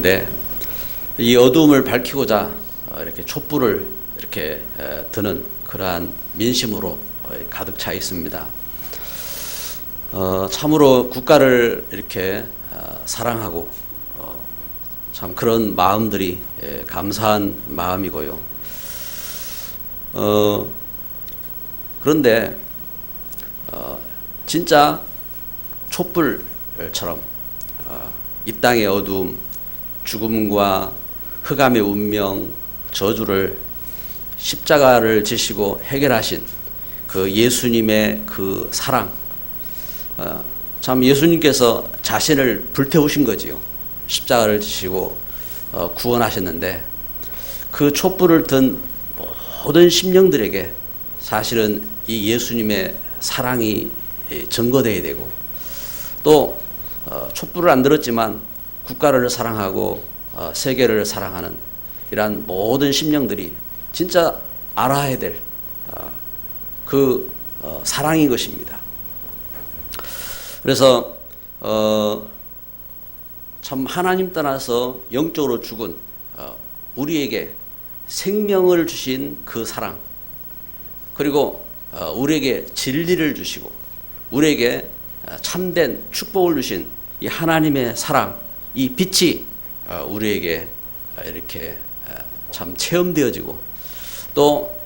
가운데 이 어두움을 밝히고자 이렇게 촛불을 이렇게 드는 그러한 민심으로 가득 차 있습니다. 참으로 국가를 이렇게 사랑하고 참 그런 마음들이 감사한 마음이고요. 그런데 진짜 촛불처럼 이 땅의 어두움, 죽음과 흑암의 운명, 저주를 십자가를 지시고 해결하신 그 예수님의 그 사랑, 참 예수님께서 자신을 불태우신 거지요. 십자가를 지시고 구원하셨는데 그 촛불을 든 모든 심령들에게 사실은 이 예수님의 사랑이 증거되어야 되고, 또 촛불을 안 들었지만 국가를 사랑하고 세계를 사랑하는 이러한 모든 심령들이 진짜 알아야 될 그 사랑인 것입니다. 그래서 참 하나님 떠나서 영적으로 죽은 우리에게 생명을 주신 그 사랑, 그리고 우리에게 진리를 주시고 우리에게 참된 축복을 주신 이 하나님의 사랑, 이 빛이 우리에게 이렇게 참 체험되어지고 또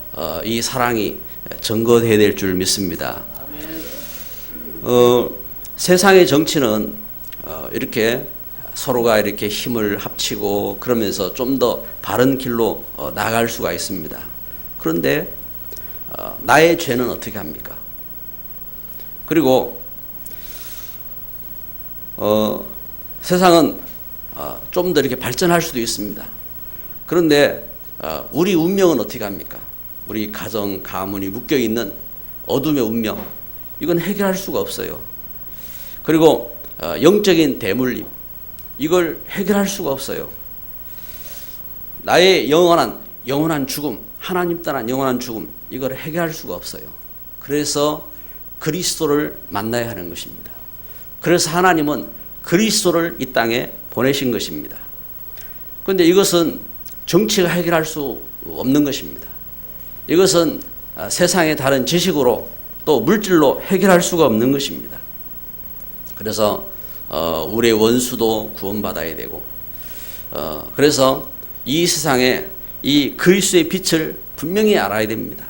이 사랑이 증거되어야 될 줄 믿습니다. 세상의 정치는 이렇게 서로가 이렇게 힘을 합치고 그러면서 좀 더 바른 길로 나아갈 수가 있습니다. 그런데 나의 죄는 어떻게 합니까? 그리고 세상은 좀 더 이렇게 발전할 수도 있습니다. 그런데 우리 운명은 어떻게 합니까? 우리 가정, 가문이 묶여있는 어둠의 운명, 이건 해결할 수가 없어요. 그리고 영적인 대물림, 이걸 해결할 수가 없어요. 나의 영원한 죽음, 하나님 떠난 영원한 죽음, 이걸 해결할 수가 없어요. 그래서 그리스도를 만나야 하는 것입니다. 그래서 하나님은 그리스도를 이 땅에 보내신 것입니다. 그런데 이것은 정치가 해결할 수 없는 것입니다. 이것은 세상의 다른 지식으로 또 물질로 해결할 수가 없는 것입니다. 그래서 우리의 원수도 구원받아야 되고, 그래서 이 세상에 이 그리스도의 빛을 분명히 알아야 됩니다.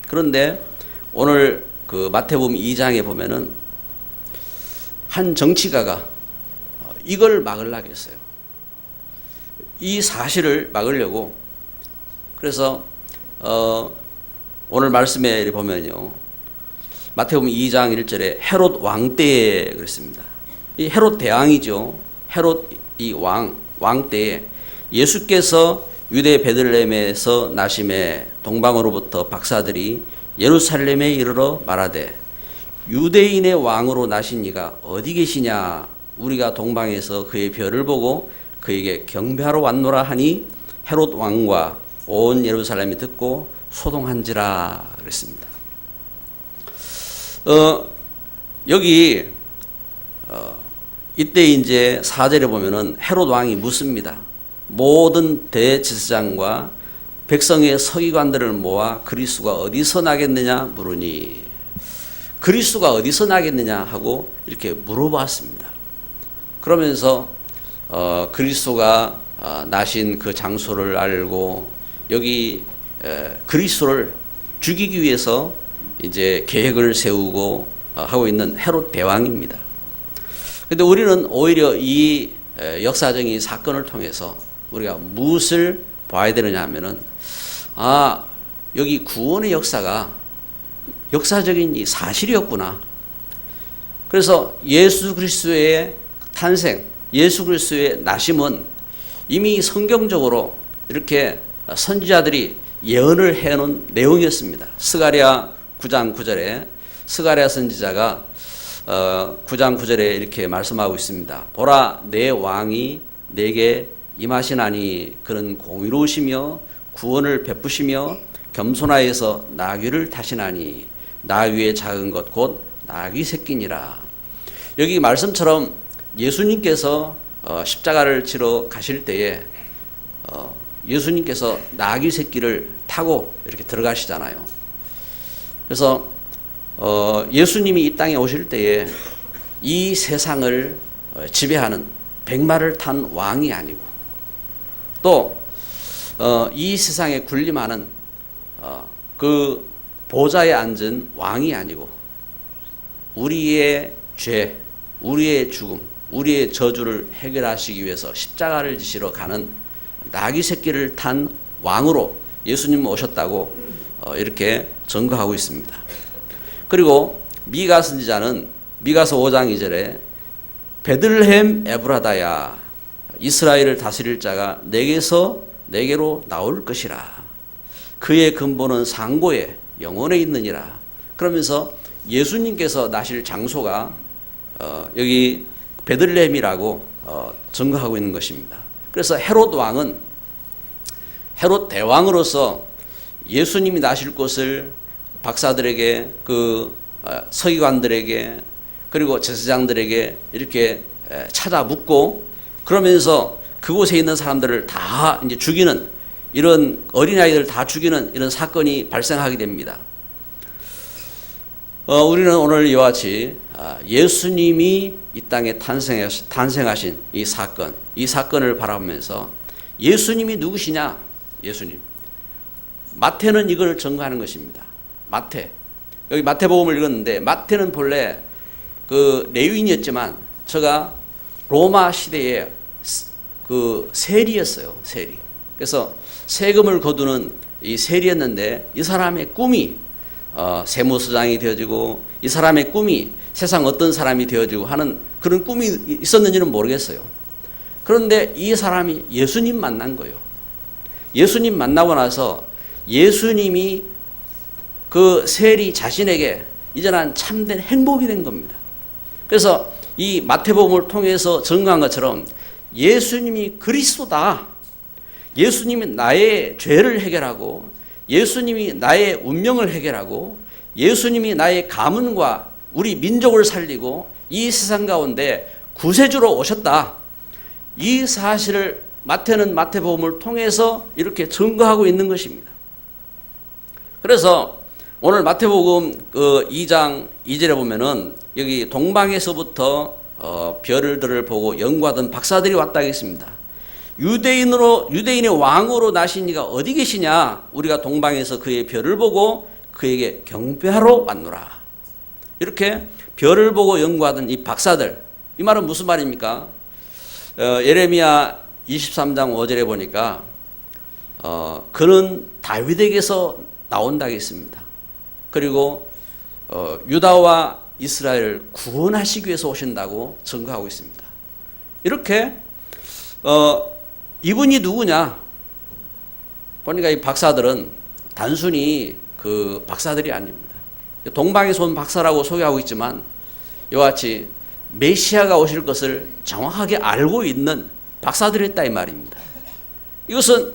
그런데 오늘 그 마태복음 2장에 보면은 한 정치가가 이걸 막으려고 했어요. 이 사실을 막으려고. 그래서 오늘 말씀에 보면요, 마태복음 2장 1절에 헤롯 왕 때에 그랬습니다. 이 헤롯 대왕이죠. 헤롯 이 왕 때에 예수께서 유대 베들레헴에서 나심에 동방으로부터 박사들이 예루살렘에 이르러 말하되 유대인의 왕으로 나신 이가 어디 계시냐? 우리가 동방에서 그의 별을 보고 그에게 경배하러 왔노라 하니 헤롯 왕과 온 예루살렘이 듣고 소동한지라 그랬습니다. 여기 이때 이제 4절에 보면은 헤롯 왕이 묻습니다. 모든 대제사장과 백성의 서기관들을 모아 그리스도가 어디서 나겠느냐 물으니, 그리스도가 어디서 나겠느냐 하고 이렇게 물어봤습니다. 그러면서 그리스도가 나신 그 장소를 알고 여기 그리스도를 죽이기 위해서 이제 계획을 세우고 하고 있는 헤롯 대왕입니다. 그런데 우리는 오히려 이 역사적인 사건을 통해서 우리가 무엇을 봐야 되느냐 하면은, 여기 구원의 역사가 역사적인 이 사실이었구나. 그래서 예수 그리스도의 탄생, 예수 그리스도의 나심은 이미 성경적으로 이렇게 선지자들이 예언을 해놓은 내용이었습니다. 스가랴 9장 9절에 스가랴 선지자가 9장 9절에 이렇게 말씀하고 있습니다. 보라, 내 왕이 내게 임하시나니 그는 공의로우시며 구원을 베푸시며 겸손하여서 나귀를 타시나니 나귀의 작은 것 곧 나귀 새끼니라. 여기 말씀처럼 예수님께서 십자가를 지러 가실 때에 예수님께서 나귀 새끼를 타고 이렇게 들어가시잖아요. 그래서 예수님이 이 땅에 오실 때에 이 세상을 지배하는 백마를 탄 왕이 아니고 또 이 세상에 군림하는 그 보좌에 앉은 왕이 아니고 우리의 죄, 우리의 죽음, 우리의 저주를 해결하시기 위해서 십자가를 지시러 가는 나귀 새끼를 탄 왕으로 예수님 오셨다고 이렇게 증거하고 있습니다. 그리고 미가 선지자는 미가서 5장 2절에 베들레헴 에브라다야 이스라엘을 다스릴 자가 내게로 나올 것이라. 그의 근본은 상고에 영원에 있느니라. 그러면서 예수님께서 나실 장소가 여기 베들레헴이라고 증거하고 있는 것입니다. 그래서 헤롯 왕은 헤롯 대왕으로서 예수님이 나실 곳을 박사들에게 그 서기관들에게 그리고 제사장들에게 이렇게 찾아 묻고 그러면서 그곳에 있는 사람들을 다 이제 죽이는 이런 어린아이들 다 죽이는 이런 사건이 발생하게 됩니다. 우리는 오늘 이와 같이 예수님이 이 땅에 탄생하신 이 사건을 바라보면서 예수님이 누구시냐? 예수님. 마태는 이걸 증거하는 것입니다. 여기 마태복음을 읽었는데 마태는 본래 그 레위인이었지만 저가 로마 시대의 그 세리였어요. 세리. 그래서 세금을 거두는 이 세리였는데 이 사람의 꿈이 세무서장이 되어지고 이 사람의 꿈이 세상 어떤 사람이 되어지고 하는 그런 꿈이 있었는지는 모르겠어요. 그런데 이 사람이 예수님 만난 거예요. 예수님 만나고 나서 예수님이 그 세리 자신에게 이제 난 참된 행복이 된 겁니다. 그래서 이 마태복음을 통해서 증거한 것처럼 예수님이 그리스도다. 예수님이 나의 죄를 해결하고 예수님이 나의 운명을 해결하고 예수님이 나의 가문과 우리 민족을 살리고 이 세상 가운데 구세주로 오셨다. 이 사실을 마태는 마태복음을 통해서 이렇게 증거하고 있는 것입니다. 그래서 오늘 마태복음 그 2장 2절에 보면은 여기 동방에서부터 별들을 보고 연구하던 박사들이 왔다 하겠습니다. 유대인의 왕으로 나신 이가 어디 계시냐? 우리가 동방에서 그의 별을 보고 그에게 경배하러 왔노라. 이렇게 별을 보고 연구하던 이 박사들, 이 말은 무슨 말입니까? 예레미야 23장 5절에 보니까 그는 다윗에게서 나온다 했습니다. 그리고 유다와 이스라엘을 구원하시기 위해서 오신다고 증거하고 있습니다. 이렇게 이분이 누구냐? 보니까 이 박사들은 단순히 그 박사들이 아닙니다. 동방에서 온 박사라고 소개하고 있지만 이와 같이 메시아가 오실 것을 정확하게 알고 있는 박사들이었다 이 말입니다. 이것은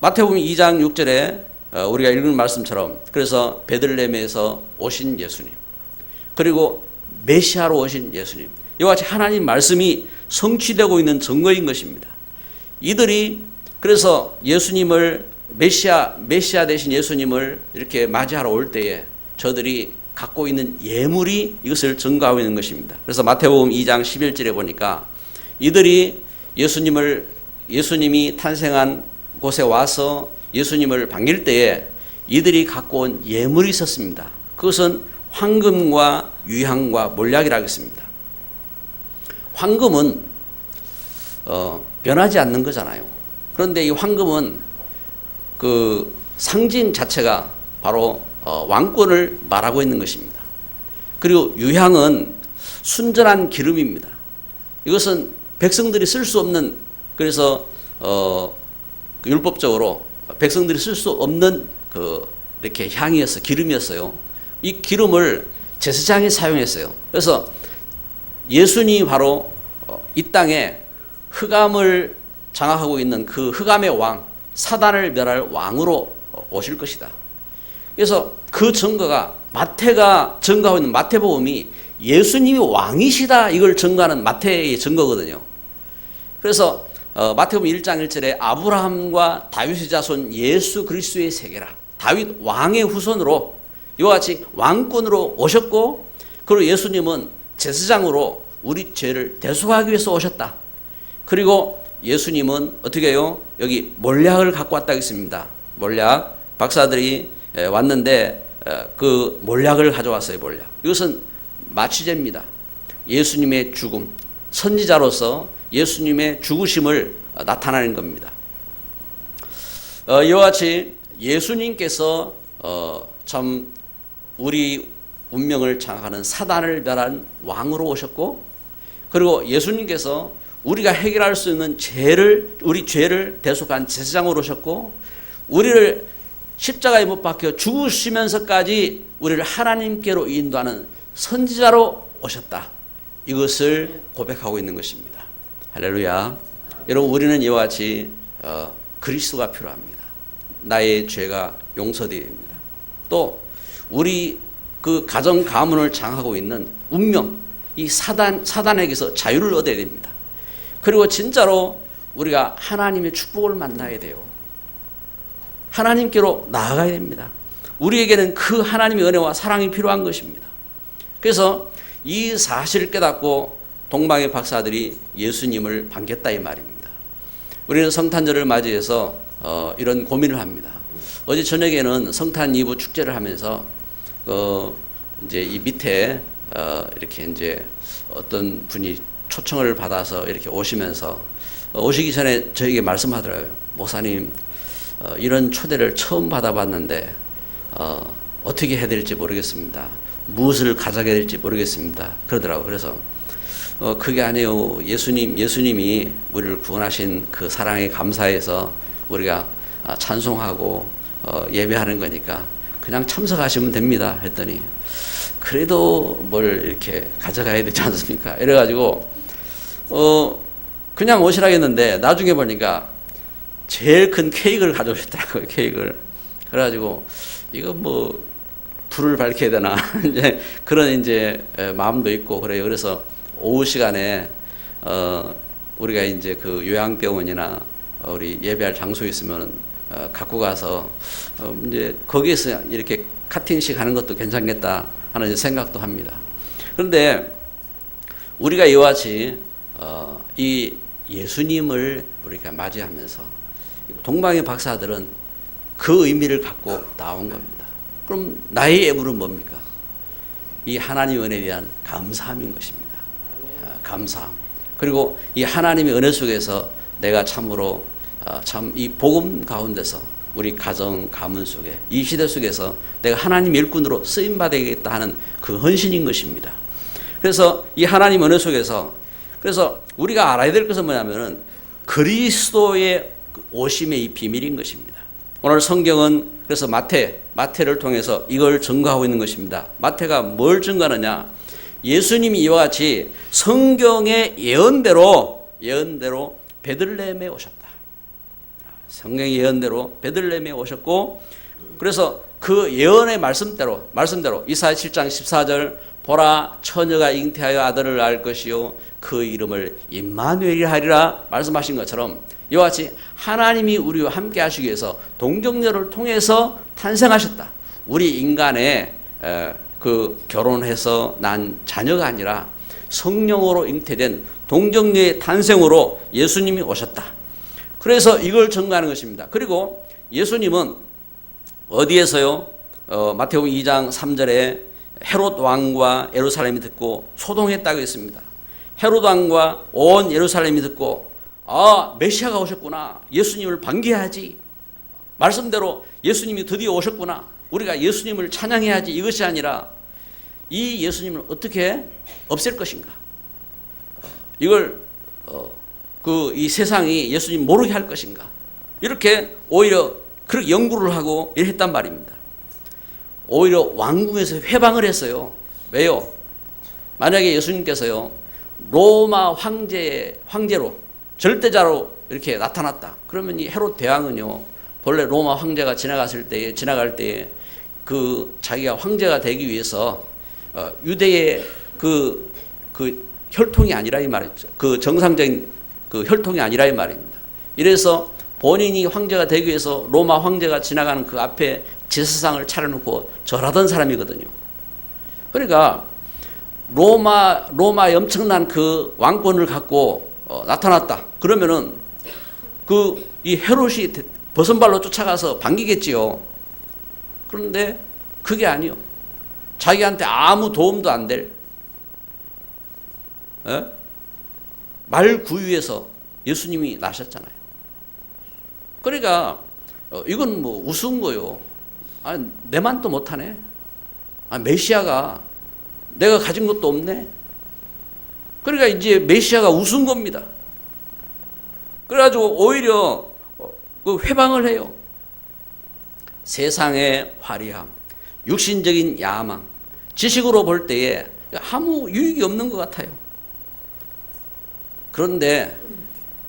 마태복음 2장 6절에 우리가 읽은 말씀처럼 그래서 베들레헴에서 오신 예수님 그리고 메시아로 오신 예수님 이와 같이 하나님 말씀이 성취되고 있는 증거인 것입니다. 이들이 그래서 예수님을 메시아 되신 예수님을 이렇게 맞이하러 올 때에 저들이 갖고 있는 예물이 이것을 증거하고 있는 것입니다. 그래서 마태복음 2장 11절에 보니까 이들이 예수님이 탄생한 곳에 와서 예수님을 반길 때에 이들이 갖고 온 예물이 있었습니다. 그것은 황금과 유향과 몰약이라고 했습니다. 황금은 변하지 않는 거잖아요. 그런데 이 황금은 그 상징 자체가 바로 왕권을 말하고 있는 것입니다. 그리고 유향은 순전한 기름입니다. 이것은 백성들이 쓸 수 없는 그래서 율법적으로 백성들이 쓸 수 없는 이렇게 기름이었어요. 이 기름을 제사장이 사용했어요. 그래서 예수님이 바로 이 땅에 흑암을 장악하고 있는 그 흑암의 왕, 사단을 멸할 왕으로 오실 것이다. 그래서 그 증거가 마태가 증거하고 있는 마태복음이 예수님이 왕이시다 이걸 증거하는 마태의 증거거든요. 그래서 마태복음 1장 1절에 아브라함과 다윗의 자손 예수 그리스도의 세계라. 다윗 왕의 후손으로 이와 같이 왕권으로 오셨고, 그리고 예수님은 제사장으로 우리 죄를 대속하기 위해서 오셨다. 그리고 예수님은 어떻게 해요? 여기 몰약을 갖고 왔다고 했습니다. 몰약. 박사들이 왔는데 그 몰약을 가져왔어요. 몰약. 이것은 마취제입니다. 예수님의 죽음, 선지자로서 예수님의 죽으심을 나타내는 겁니다. 이와 같이 예수님께서 참 우리 운명을 장악하는 사단을 멸한 왕으로 오셨고, 그리고 예수님께서 우리가 해결할 수 있는 우리 죄를 대속한 제사장으로 오셨고, 우리를 십자가에 못 박혀 죽으시면서까지 우리를 하나님께로 인도하는 선지자로 오셨다. 이것을 고백하고 있는 것입니다. 할렐루야. 여러분, 우리는 이와 같이 그리스도가 필요합니다. 나의 죄가 용서되어야 됩니다. 또 우리 그 가정 가문을 장악하고 있는 운명, 이 사단에게서 자유를 얻어야 됩니다. 그리고 진짜로 우리가 하나님의 축복을 만나야 돼요. 하나님께로 나아가야 됩니다. 우리에게는 그 하나님의 은혜와 사랑이 필요한 것입니다. 그래서 이 사실을 깨닫고 동방의 박사들이 예수님을 반겼다 이 말입니다. 우리는 성탄절을 맞이해서 이런 고민을 합니다. 어제 저녁에는 성탄 2부 축제를 하면서 이제 이 밑에 이렇게 이제 어떤 분이 초청을 받아서 이렇게 오시면서 오시기 전에 저에게 말씀하더라고요. 목사님, 이런 초대를 처음 받아봤는데 어떻게 해야 될지 모르겠습니다. 무엇을 가져가야 될지 모르겠습니다. 그러더라고요. 그래서 그게 아니에요. 예수님이 우리를 구원하신 그 사랑에 감사해서 우리가 찬송하고 예배하는 거니까 그냥 참석하시면 됩니다. 했더니 그래도 뭘 이렇게 가져가야 되지 않습니까? 이래가지고 그냥 오시라 했는데 나중에 보니까 제일 큰 케이크를 가져오셨더라고요. 케이크를. 그래가지고 이거 뭐 불을 밝혀야 되나 이제 그런 이제 마음도 있고 그래요. 그래서 오후 시간에 우리가 이제 그 요양병원이나 우리 예배할 장소에 있으면 갖고 가서 이제 거기에서 이렇게 카팅식 하는 것도 괜찮겠다 하는 생각도 합니다. 그런데 우리가 이와 같이 이 예수님을 우리가 맞이하면서 동방의 박사들은 그 의미를 갖고 나온 겁니다. 그럼 나의 예물은 뭡니까? 이 하나님의 은혜에 대한 감사함인 것입니다. 감사함. 그리고 이 하나님의 은혜 속에서 내가 참으로 참 이 복음 가운데서 우리 가정 가문 속에 이 시대 속에서 내가 하나님 일꾼으로 쓰임 받아야겠다 하는 그 헌신인 것입니다. 그래서 이 하나님 은혜 속에서 그래서 우리가 알아야 될 것은 뭐냐면은 그리스도의 오심의 이 비밀인 것입니다. 오늘 성경은 그래서 마태를 통해서 이걸 증거하고 있는 것입니다. 마태가 뭘 증거하느냐? 예수님이 이와 같이 성경의 예언대로 베들레헴에 오셨다. 성경의 예언대로 베들레헴에 오셨고, 그래서 그 예언의 말씀대로 이사야 7장 14절 보라 처녀가 잉태하여 아들을 낳을 것이요 그 이름을 임마누엘이라 하리라 말씀하신 것처럼 이와 같이 하나님이 우리와 함께 하시기 위해서 동정녀를 통해서 탄생하셨다. 우리 인간의 그 결혼해서 난 자녀가 아니라 성령으로 잉태된 동정녀의 탄생으로 예수님이 오셨다. 그래서 이걸 증거하는 것입니다. 그리고 예수님은 어디에서요? 마태복음 2장 3절에 헤롯 왕과 예루살렘이 듣고 소동했다고 했습니다. 헤롯 왕과 온 예루살렘이 듣고 메시아가 오셨구나. 예수님을 반겨야지. 말씀대로 예수님이 드디어 오셨구나. 우리가 예수님을 찬양해야지. 이것이 아니라 이 예수님을 어떻게 없앨 것인가. 이걸 이 세상이 예수님 모르게 할 것인가. 이렇게 오히려 그렇게 연구를 하고 이랬단 말입니다. 오히려 왕궁에서 회방을 했어요. 왜요? 만약에 예수님께서요 로마 황제로 절대자로 이렇게 나타났다. 그러면 이 헤롯 대왕은요 본래 로마 황제가 지나갈 때에 그 자기가 황제가 되기 위해서 유대의 그 혈통이 아니라 이 말이죠. 그 정상적인 그 혈통이 아니라 이 말입니다. 이래서 본인이 황제가 되기 위해서 로마 황제가 지나가는 그 앞에 제사상을 차려놓고 절하던 사람이거든요. 그러니까 로마의 엄청난 그 왕권을 갖고 나타났다. 그러면은 이 헤롯이 버선발로 쫓아가서 반기겠지요. 그런데 그게 아니요. 자기한테 아무 도움도 안 될 말구유에서 예수님이 나셨잖아요. 그러니까 이건 뭐 우스운 거요. 내만 또 못하네. 메시아가 내가 가진 것도 없네. 그러니까 이제 메시아가 우스운 겁니다. 그래가지고 오히려 그 회방을 해요. 세상의 화려함, 육신적인 야망, 지식으로 볼 때에 아무 유익이 없는 것 같아요. 그런데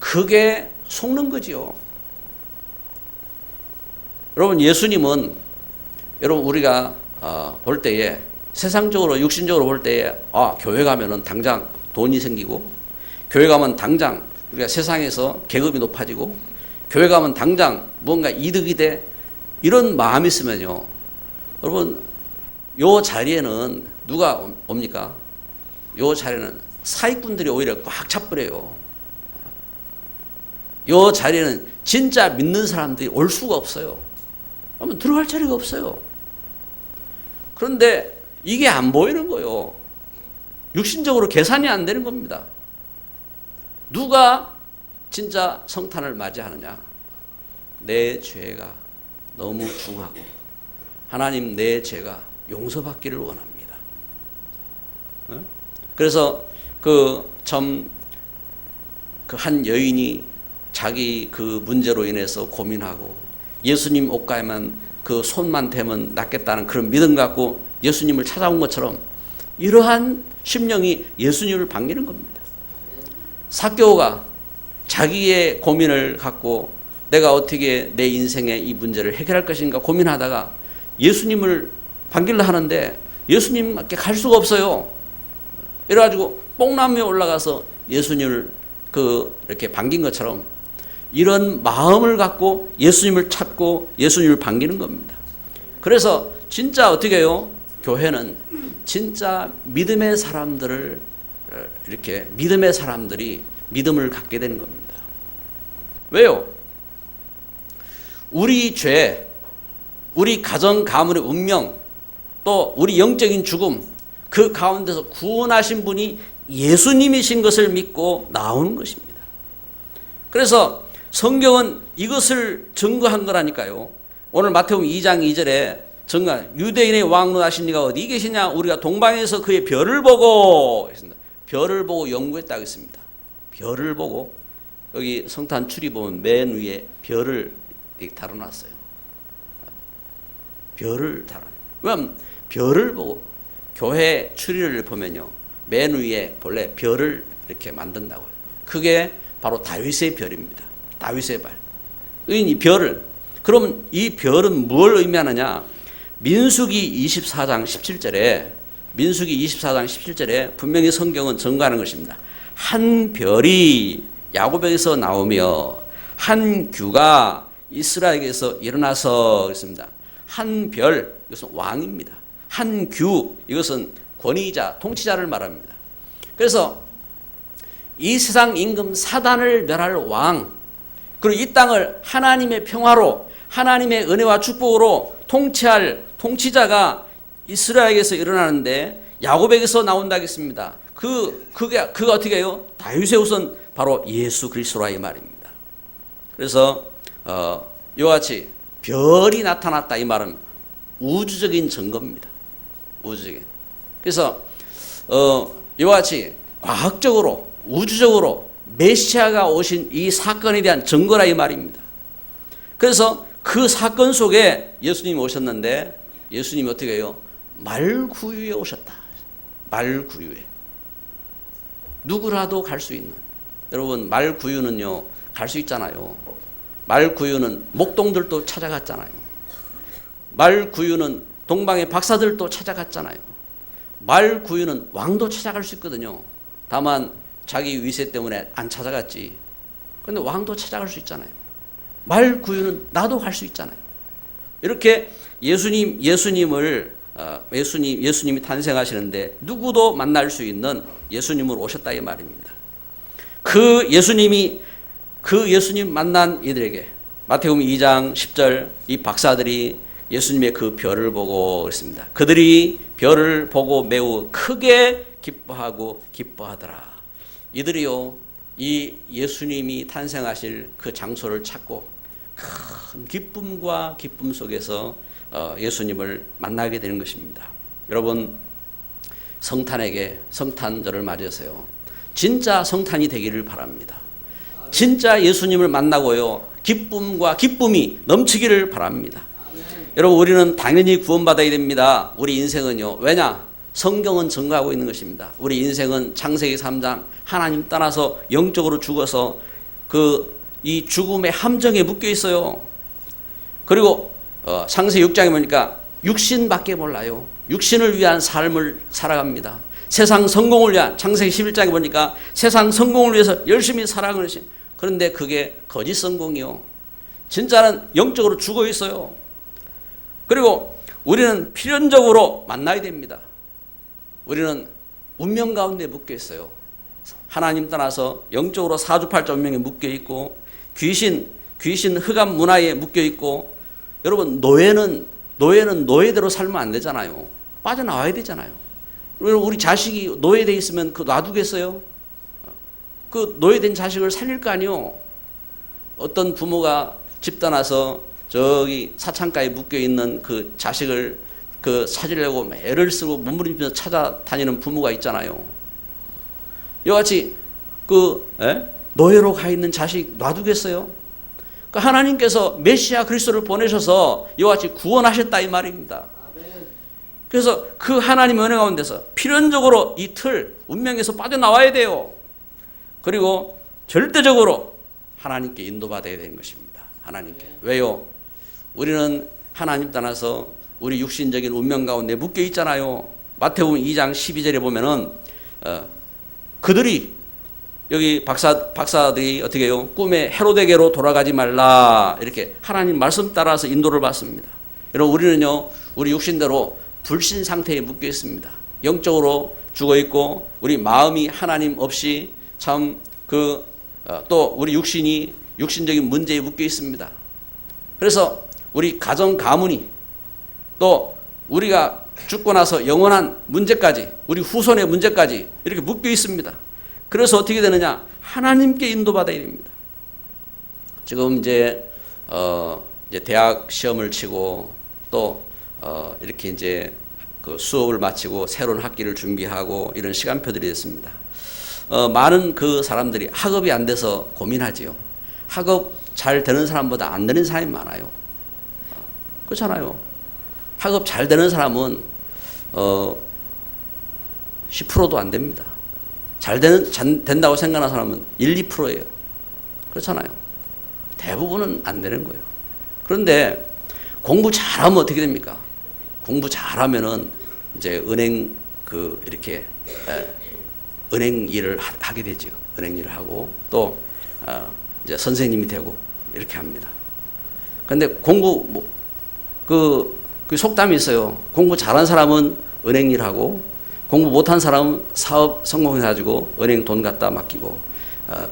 그게 속는 거지요. 여러분, 예수님은 여러분 우리가 볼 때에 세상적으로 육신적으로 볼 때에 교회 가면은 당장 돈이 생기고, 교회 가면 당장 우리가 세상에서 계급이 높아지고, 교회 가면 당장 뭔가 이득이 돼, 이런 마음이 있으면요, 여러분 요 자리에는 누가 옵니까? 요 자리에는 사기꾼들이 오히려 꽉 차버려요. 요 자리에는 진짜 믿는 사람들이 올 수가 없어요. 그러면 들어갈 자리가 없어요. 그런데 이게 안 보이는 거예요. 육신적으로 계산이 안 되는 겁니다. 누가 진짜 성탄을 맞이하느냐? 내 죄가 너무 중하고 하나님 내 죄가 용서받기를 원합니다. 그래서 한 여인이 자기 그 문제로 인해서 고민하고 예수님 옷가에만 그 손만 대면 낫겠다는 그런 믿음 갖고 예수님을 찾아온 것처럼 이러한 심령이 예수님을 반기는 겁니다. 삭개오가 자기의 고민을 갖고 내가 어떻게 내 인생의 이 문제를 해결할 것인가 고민하다가 예수님을 반기려 하는데 예수님께 갈 수가 없어요. 이래가지고 뽕나무에 올라가서 예수님을 이렇게 반긴 것처럼 이런 마음을 갖고 예수님을 찾고 예수님을 반기는 겁니다. 그래서 진짜 어떻게 해요? 교회는 진짜 믿음의 사람들을 이렇게 믿음의 사람들이 믿음을 갖게 되는 겁니다. 왜요? 우리 죄, 우리 가정 가문의 운명, 또 우리 영적인 죽음, 그 가운데서 구원하신 분이 예수님이신 것을 믿고 나오는 것입니다. 그래서 성경은 이것을 증거한 거라니까요. 오늘 마태복음 2장 2절에 증거한 유대인의 왕 하신 이가 어디 계시냐? 우리가 동방에서 그의 별을 보고 했습니다. 별을 보고 연구했다고 했습니다. 별을 보고 여기 성탄 추리 보면 맨 위에 별을 이렇게 달아놨어요. 별을 달아. 왜냐하면 별을 보고 교회 추리를 보면요, 맨 위에 본래 별을 이렇게 만든다고요. 그게 바로 다윗의 별입니다. 다윗의 발. 이 별을, 그럼 이 별은 뭘 의미하느냐? 민수기 24장 17절에 분명히 성경은 증거하는 것입니다. 한 별이 야곱에게서 나오며 한 규가 이스라엘에게서 일어나서 그랬습니다. 한 별, 이것은 왕입니다. 한 규, 이것은 권위자, 통치자를 말합니다. 그래서 이 세상 임금 사단을 멸할 왕, 그리고 이 땅을 하나님의 평화로, 하나님의 은혜와 축복으로 통치할 통치자가 이스라엘에게서 일어나는데 야곱에게서 나온다 하겠습니다. 그가 어떻게 해요? 다윗의 후손 바로 예수 그리스도라 이 말입니다. 그래서 이와 같이 별이 나타났다 이 말은 우주적인 증거입니다. 우주적인. 그래서 이와 같이 과학적으로 우주적으로 메시아가 오신 이 사건에 대한 증거라 이 말입니다. 그래서 그 사건 속에 예수님이 오셨는데 예수님이 어떻게 해요? 말구유에 오셨다. 말구유에. 누구라도 갈 수 있는. 여러분 말구유는요 갈 수 있잖아요. 말구유는 목동들도 찾아갔잖아요. 말구유는 동방의 박사들도 찾아갔잖아요. 말구유는 왕도 찾아갈 수 있거든요. 다만 자기 위세 때문에 안 찾아갔지. 그런데 왕도 찾아갈 수 있잖아요. 말 구유는 나도 갈 수 있잖아요. 이렇게 예수님이 탄생하시는데 누구도 만날 수 있는 예수님으로 오셨다 이 말입니다. 그 예수님 만난 이들에게 마태복음 2장 10절 이 박사들이 예수님의 그 별을 보고 그랬습니다. 그들이 별을 보고 매우 크게 기뻐하더라. 이들이요 이 예수님이 탄생하실 그 장소를 찾고 큰 기쁨과 기쁨 속에서 예수님을 만나게 되는 것입니다. 여러분 성탄절을 맞이해서요 진짜 성탄이 되기를 바랍니다. 진짜 예수님을 만나고요 기쁨과 기쁨이 넘치기를 바랍니다. 여러분 우리는 당연히 구원받아야 됩니다. 우리 인생은요. 왜냐? 성경은 증거하고 있는 것입니다. 우리 인생은 창세기 3장 하나님 떠나서 영적으로 죽어서 이 죽음의 함정에 묶여 있어요. 그리고 창세기 6장에 보니까 육신밖에 몰라요. 육신을 위한 삶을 살아갑니다. 세상 성공을 위한 창세기 11장에 보니까 세상 성공을 위해서 열심히 살아가는 것이 그런데 그게 거짓 성공이요. 진짜는 영적으로 죽어 있어요. 그리고 우리는 필연적으로 만나야 됩니다. 우리는 운명 가운데 묶여 있어요. 하나님 떠나서 영적으로 사주팔자 운명에 묶여 있고 귀신 흑암 문화에 묶여 있고 여러분 노예는 노예대로 살면 안 되잖아요. 빠져나와야 되잖아요. 우리 자식이 노예되어 있으면 놔두겠어요? 그 노예된 자식을 살릴 거 아니요. 어떤 부모가 집 떠나서 저기 사창가에 묶여 있는 그 자식을 찾으려고 애를 쓰고 몸부림치면서 찾아다니는 부모가 있잖아요. 이와 같이 노예로 가 있는 자식 놔두겠어요? 하나님께서 메시아 그리스도를 보내셔서 이와 같이 구원하셨다 이 말입니다. 그래서 그 하나님의 은혜 가운데서 필연적으로 이 틀 운명에서 빠져나와야 돼요. 그리고 절대적으로 하나님께 인도받아야 되는 것입니다. 하나님께. 왜요? 우리는 하나님 떠나서 우리 육신적인 운명 가운데 묶여 있잖아요. 마태복음 2장 12절에 보면은 그들이 여기 박사들이 어떻게 해요? 꿈에 헤로데게로 돌아가지 말라 이렇게 하나님 말씀 따라서 인도를 받습니다. 여러분 우리는요 우리 육신대로 불신 상태에 묶여 있습니다. 영적으로 죽어 있고 우리 마음이 하나님 없이 참 또 우리 육신적인 문제에 묶여 있습니다. 그래서 우리 가정 가문이 또 우리가 죽고 나서 영원한 문제까지 우리 후손의 문제까지 이렇게 묶여 있습니다. 그래서 어떻게 되느냐? 하나님께 인도받아야 됩니다. 지금 이제 대학 시험을 치고 또 이렇게 이제 그 수업을 마치고 새로운 학기를 준비하고 이런 시간표들이 됐습니다. 많은 그 사람들이 학업이 안 돼서 고민하지요. 학업 잘 되는 사람보다 안 되는 사람이 많아요. 그렇잖아요. 학업 잘 되는 사람은 10%도 안 됩니다. 잘 된다고 생각하는 사람은 1, 2%예요. 그렇잖아요. 대부분은 안 되는 거예요. 그런데 공부 잘하면 어떻게 됩니까? 공부 잘하면은 이제 이렇게 은행 일을 하게 되죠. 은행 일을 하고 또 이제 선생님이 되고 이렇게 합니다. 그런데 공부 그 속담이 있어요. 공부 잘한 사람은 은행 일하고 공부 못한 사람은 사업 성공해가지고 은행 돈 갖다 맡기고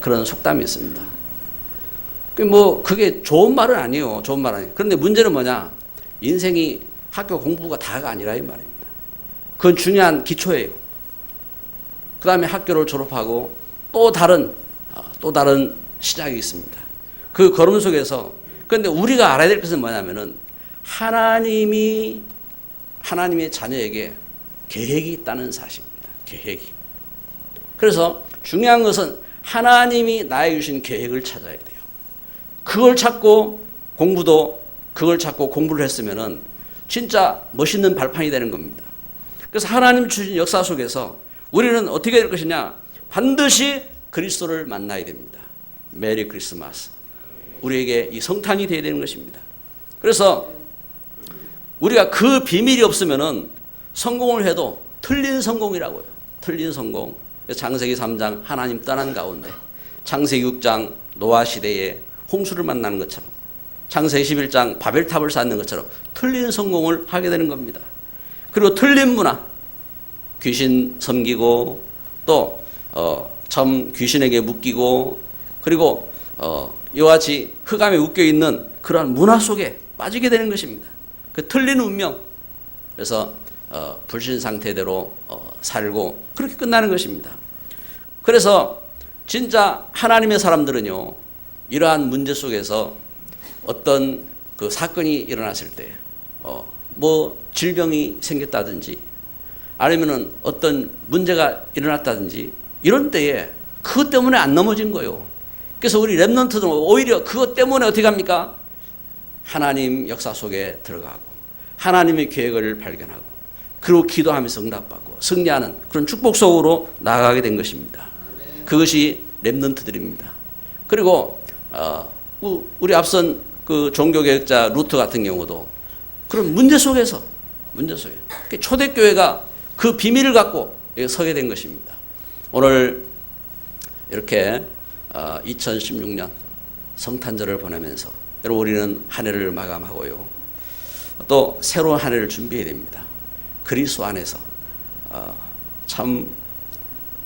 그런 속담이 있습니다. 그게 좋은 말은 아니에요. 좋은 말 아니에요. 그런데 문제는 뭐냐? 인생이 학교 공부가 다가 아니라 이 말입니다. 그건 중요한 기초예요. 그 다음에 학교를 졸업하고 또 다른 시작이 있습니다. 그 걸음 속에서 그런데 우리가 알아야 될 것은 뭐냐면은 하나님의 자녀에게 계획이 있다는 사실입니다. 계획이. 그래서 중요한 것은 하나님이 나에게 주신 계획을 찾아야 돼요. 그걸 찾고 공부를 했으면은 진짜 멋있는 발판이 되는 겁니다. 그래서 하나님 주신 역사 속에서 우리는 어떻게 될 것이냐? 반드시 그리스도를 만나야 됩니다. 메리 크리스마스. 우리에게 이 성탄이 되어야 되는 것입니다. 그래서 우리가 그 비밀이 없으면은 성공을 해도 틀린 성공이라고요. 틀린 성공. 창세기 3장 하나님 떠난 가운데 창세기 6장 노아 시대에 홍수를 만나는 것처럼, 창세기 11장 바벨탑을 쌓는 것처럼 틀린 성공을 하게 되는 겁니다. 그리고 틀린 문화, 귀신 섬기고 또 귀신에게 묶이고, 그리고 이와 같이 흑암에 묶여 있는 그러한 문화 속에 빠지게 되는 것입니다. 그 틀린 운명, 그래서 불신 상태대로 살고 그렇게 끝나는 것입니다. 그래서 진짜 하나님의 사람들은요, 이러한 문제 속에서 어떤 그 사건이 일어났을 때, 뭐 질병이 생겼다든지 아니면은 어떤 문제가 일어났다든지 이런 때에 그것 때문에 안 넘어진 거예요. 그래서 우리 렘넌트들은 오히려 그것 때문에 어떻게 합니까? 하나님 역사 속에 들어가고 하나님의 계획을 발견하고 그리고 기도하면서 응답받고 승리하는 그런 축복 속으로 나아가게 된 것입니다. 그것이 렘넌트들입니다. 그리고 우리 앞선 그 종교개혁자 루트 같은 경우도 그런 문제 속에 초대교회가 그 비밀을 갖고 서게 된 것입니다. 오늘 이렇게 2016년 성탄절을 보내면서 여러분, 우리는 한 해를 마감하고요, 또 새로운 한 해를 준비해야 됩니다. 그리스도 안에서 참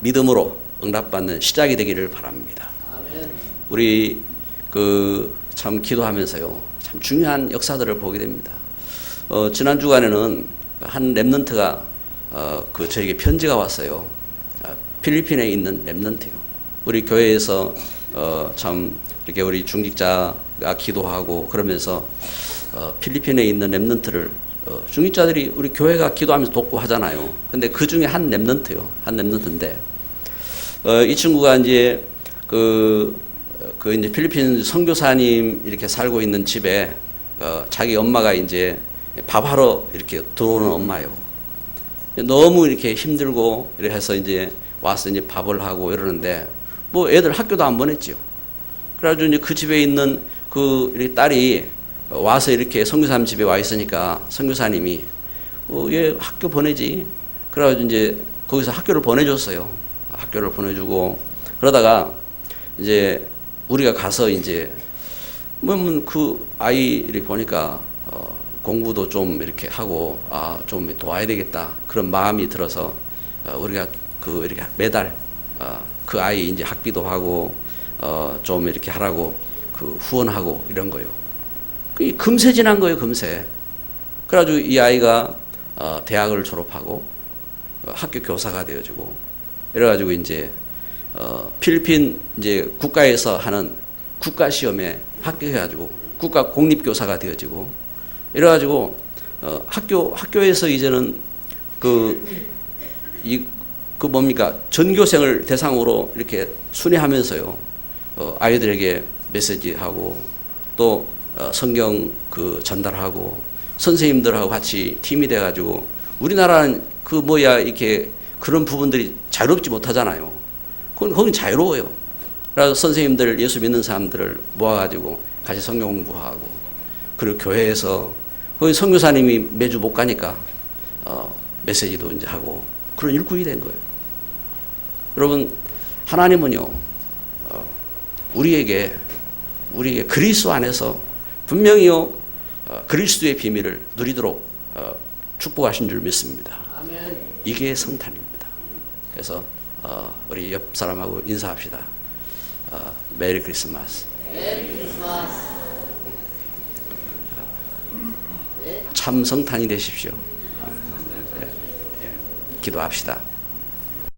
믿음으로 응답받는 시작이 되기를 바랍니다. 우리 참 기도하면서요, 참 중요한 역사들을 보게 됩니다. 지난 주간에는 한 렘넌트가 저에게 편지가 왔어요. 필리핀에 있는 렘넌트요. 우리 교회에서 참 이렇게 우리 중직자가 기도하고 그러면서 필리핀에 있는 렘넌트를 중직자들이 우리 교회가 기도하면서 돕고 하잖아요. 근데 그 중에 한 렘넌트요. 한 렘넌트인데 이 친구가 이제 이제 필리핀 선교사님 이렇게 살고 있는 집에 자기 엄마가 이제 밥하러 이렇게 들어오는 엄마요. 너무 이렇게 힘들고 이렇게 해서 이제 와서 이제 밥을 하고 이러는데 뭐 애들 학교도 안 보냈지요. 그래가지고 이제 그 집에 있는 그 딸이 와서 이렇게 선교사님 집에 와 있으니까 선교사님이 얘 학교 보내지. 그래가지고 이제 거기서 학교를 보내줬어요. 학교를 보내주고 그러다가 이제 우리가 가서 이제 그 아이를 보니까 공부도 좀 이렇게 하고 좀 도와야 되겠다 그런 마음이 들어서 우리가 이렇게 매달 그 아이 이제 학비도 하고 좀 이렇게 하라고 후원하고 이런 거요. 금세 지난 거예요, 금세. 그래가지고 이 아이가 대학을 졸업하고 학교 교사가 되어지고 이래가지고 이제 필리핀 이제 국가에서 하는 국가 시험에 합격해가지고 국가 공립교사가 되어지고 이래가지고 학교에서 이제는 뭡니까 전교생을 대상으로 이렇게 순회하면서요 아이들에게 메시지하고 또 성경 전달하고 선생님들하고 같이 팀이 돼가지고 우리나라는 이렇게 그런 부분들이 자유롭지 못하잖아요. 거긴 자유로워요. 그래서 선생님들 예수 믿는 사람들을 모아가지고 같이 성경 공부하고 그리고 교회에서 거기 선교사님이 매주 못 가니까 메시지도 이제 하고 그런 일꾼이 된 거예요. 여러분, 하나님은요 우리에게 그리스도 안에서 분명히요 그리스도의 비밀을 누리도록 축복하신 줄 믿습니다. 아멘. 이게 성탄입니다. 그래서 우리 옆 사람하고 인사합시다. 메리 크리스마스. 메리 크리스마스. 참 성탄이 되십시오. 기도합시다.